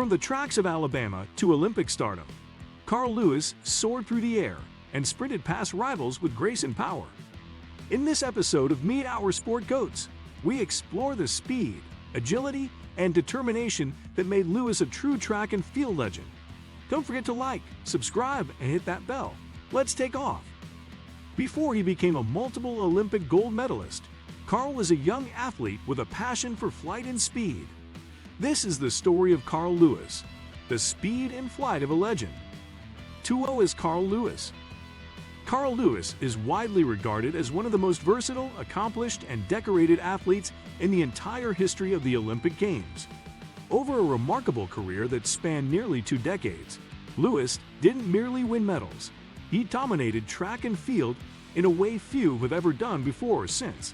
From the tracks of Alabama to Olympic stardom, Carl Lewis soared through the air and sprinted past rivals with grace and power. In this episode of Meet Our Sport Goats, we explore the speed, agility, and determination that made Lewis a true track and field legend. Don't forget to like, subscribe, and hit that bell. Let's take off. Before he became a multiple Olympic gold medalist, Carl was a young athlete with a passion for flight and speed. This is the story of Carl Lewis, the speed and flight of a legend. 2-0 is Carl Lewis. Carl Lewis is widely regarded as one of the most versatile, accomplished, and decorated athletes in the entire history of the Olympic Games. Over a remarkable career that spanned nearly 2 decades, Lewis didn't merely win medals. He dominated track and field in a way few have ever done before or since.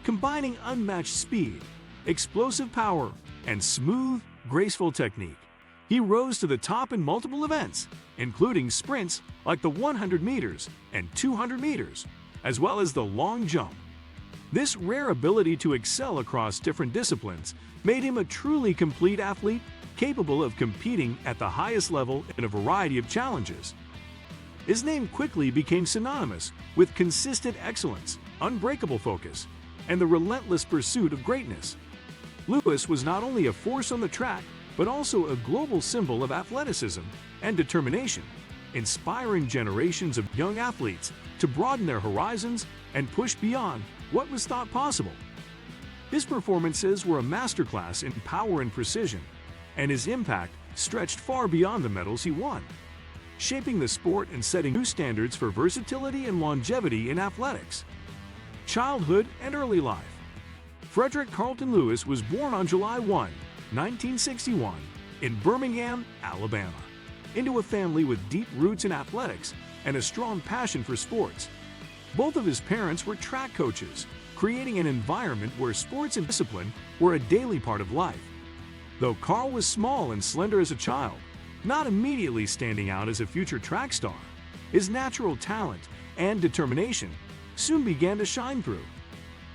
Combining unmatched speed, explosive power, and smooth, graceful technique, he rose to the top in multiple events, including sprints like the 100 meters and 200 meters, as well as the long jump. This rare ability to excel across different disciplines made him a truly complete athlete, capable of competing at the highest level in a variety of challenges. His name quickly became synonymous with consistent excellence, unbreakable focus, and the relentless pursuit of greatness. Lewis was not only a force on the track, but also a global symbol of athleticism and determination, inspiring generations of young athletes to broaden their horizons and push beyond what was thought possible. His performances were a masterclass in power and precision, and his impact stretched far beyond the medals he won, shaping the sport and setting new standards for versatility and longevity in athletics. Childhood and early life. Frederick Carlton Lewis was born on July 1, 1961, in Birmingham, Alabama, into a family with deep roots in athletics and a strong passion for sports. Both of his parents were track coaches, creating an environment where sports and discipline were a daily part of life. Though Carl was small and slender as a child, not immediately standing out as a future track star, his natural talent and determination soon began to shine through.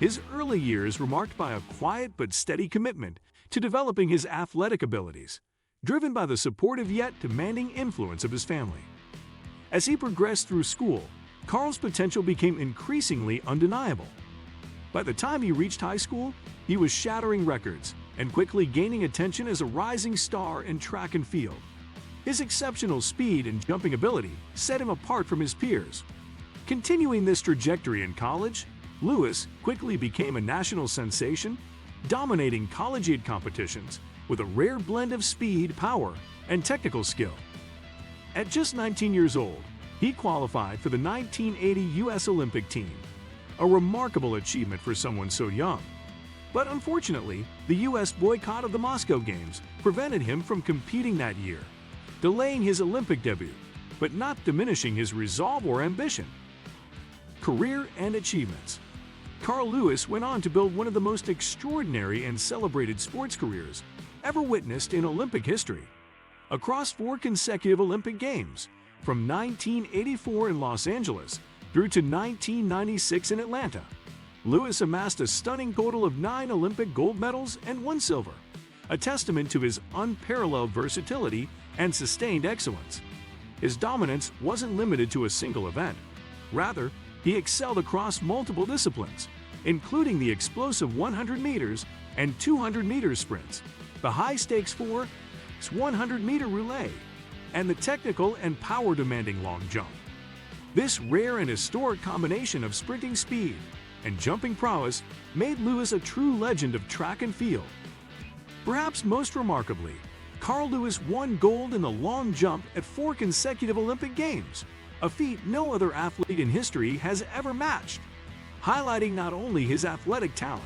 His early years were marked by a quiet but steady commitment to developing his athletic abilities, driven by the supportive yet demanding influence of his family. As he progressed through school, Carl's potential became increasingly undeniable. By the time he reached high school, he was shattering records and quickly gaining attention as a rising star in track and field. His exceptional speed and jumping ability set him apart from his peers. Continuing this trajectory in college, Lewis quickly became a national sensation, dominating collegiate competitions with a rare blend of speed, power, and technical skill. At just 19 years old, he qualified for the 1980 U.S. Olympic team, a remarkable achievement for someone so young. But unfortunately, the U.S. boycott of the Moscow Games prevented him from competing that year, delaying his Olympic debut, but not diminishing his resolve or ambition. Career and achievements. Carl Lewis went on to build one of the most extraordinary and celebrated sports careers ever witnessed in Olympic history. Across 4 consecutive Olympic Games, from 1984 in Los Angeles through to 1996 in Atlanta, Lewis amassed a stunning total of 9 Olympic gold medals and 1 silver, a testament to his unparalleled versatility and sustained excellence. His dominance wasn't limited to a single event. Rather, he excelled across multiple disciplines, including the explosive 100 meters and 200 meters sprints, the high-stakes 100-meter relay, and the technical and power-demanding long jump. This rare and historic combination of sprinting speed and jumping prowess made Lewis a true legend of track and field. Perhaps most remarkably, Carl Lewis won gold in the long jump at 4 consecutive Olympic Games, a feat no other athlete in history has ever matched, highlighting not only his athletic talent,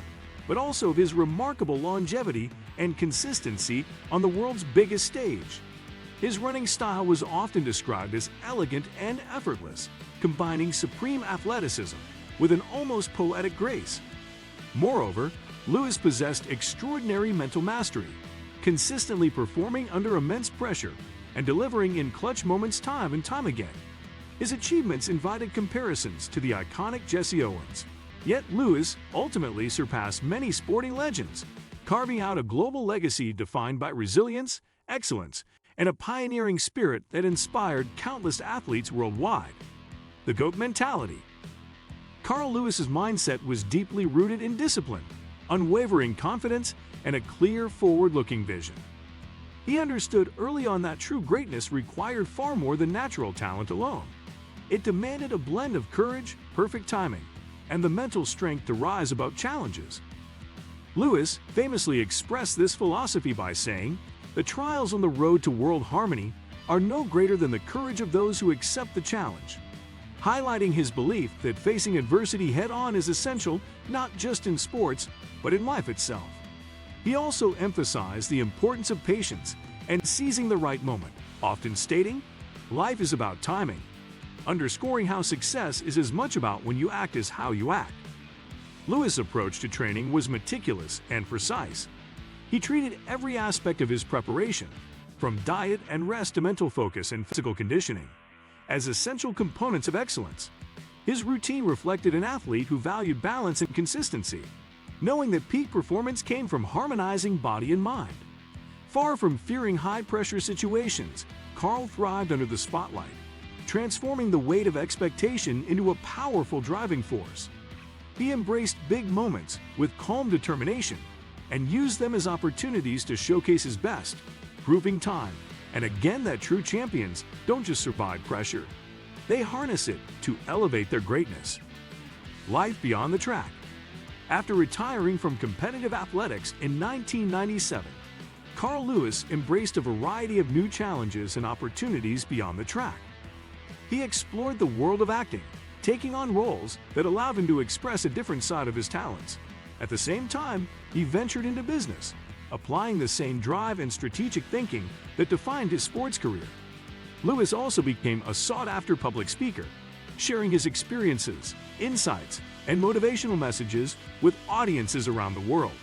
but also his remarkable longevity and consistency on the world's biggest stage. His running style was often described as elegant and effortless, combining supreme athleticism with an almost poetic grace. Moreover, Lewis possessed extraordinary mental mastery, consistently performing under immense pressure and delivering in clutch moments time and time again. His achievements invited comparisons to the iconic Jesse Owens, yet Lewis ultimately surpassed many sporting legends, carving out a global legacy defined by resilience, excellence, and a pioneering spirit that inspired countless athletes worldwide. The GOAT mentality. Carl Lewis's mindset was deeply rooted in discipline, unwavering confidence, and a clear, forward-looking vision. He understood early on that true greatness required far more than natural talent alone. It demanded a blend of courage, perfect timing, and the mental strength to rise above challenges. Lewis famously expressed this philosophy by saying, "The trials on the road to world harmony are no greater than the courage of those who accept the challenge," highlighting his belief that facing adversity head-on is essential not just in sports, but in life itself. He also emphasized the importance of patience and seizing the right moment, often stating, "Life is about timing," underscoring how success is as much about when you act as how you act. Lewis' approach to training was meticulous and precise. He treated every aspect of his preparation, from diet and rest to mental focus and physical conditioning, as essential components of excellence. His routine reflected an athlete who valued balance and consistency, knowing that peak performance came from harmonizing body and mind. Far from fearing high-pressure situations, Carl thrived under the spotlight, transforming the weight of expectation into a powerful driving force. He embraced big moments with calm determination and used them as opportunities to showcase his best, proving time and again that true champions don't just survive pressure. They harness it to elevate their greatness. Life beyond the track. After retiring from competitive athletics in 1997, Carl Lewis embraced a variety of new challenges and opportunities beyond the track. He explored the world of acting, taking on roles that allowed him to express a different side of his talents. At the same time, he ventured into business, applying the same drive and strategic thinking that defined his sports career. Lewis also became a sought-after public speaker, sharing his experiences, insights, and motivational messages with audiences around the world.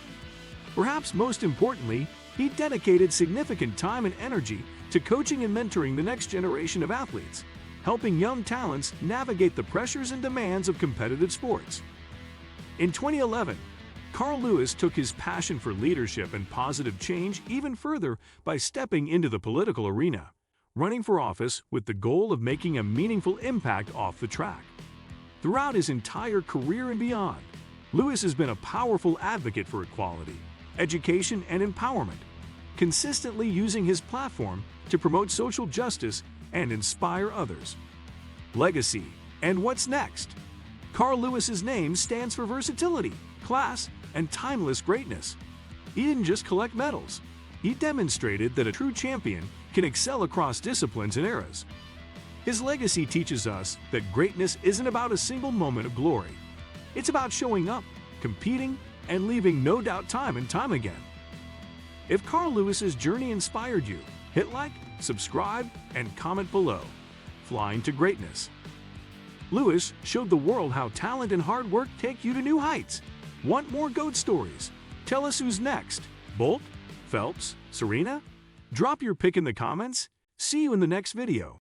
Perhaps most importantly, he dedicated significant time and energy to coaching and mentoring the next generation of athletes, helping young talents navigate the pressures and demands of competitive sports. In 2011, Carl Lewis took his passion for leadership and positive change even further by stepping into the political arena, running for office with the goal of making a meaningful impact off the track. Throughout his entire career and beyond, Lewis has been a powerful advocate for equality, education, and empowerment, consistently using his platform to promote social justice and inspire others. Legacy and what's next? Carl Lewis's name stands for versatility, class, and timeless greatness. He didn't just collect medals. He demonstrated that a true champion can excel across disciplines and eras. His legacy teaches us that greatness isn't about a single moment of glory. It's about showing up, competing, and leaving no doubt time and time again. If Carl Lewis's journey inspired you, hit like, subscribe, and comment below. Flying to greatness. Lewis showed the world how talent and hard work take you to new heights. Want more GOAT stories? Tell us who's next. Bolt? Phelps? Serena? Drop your pick in the comments. See you in the next video.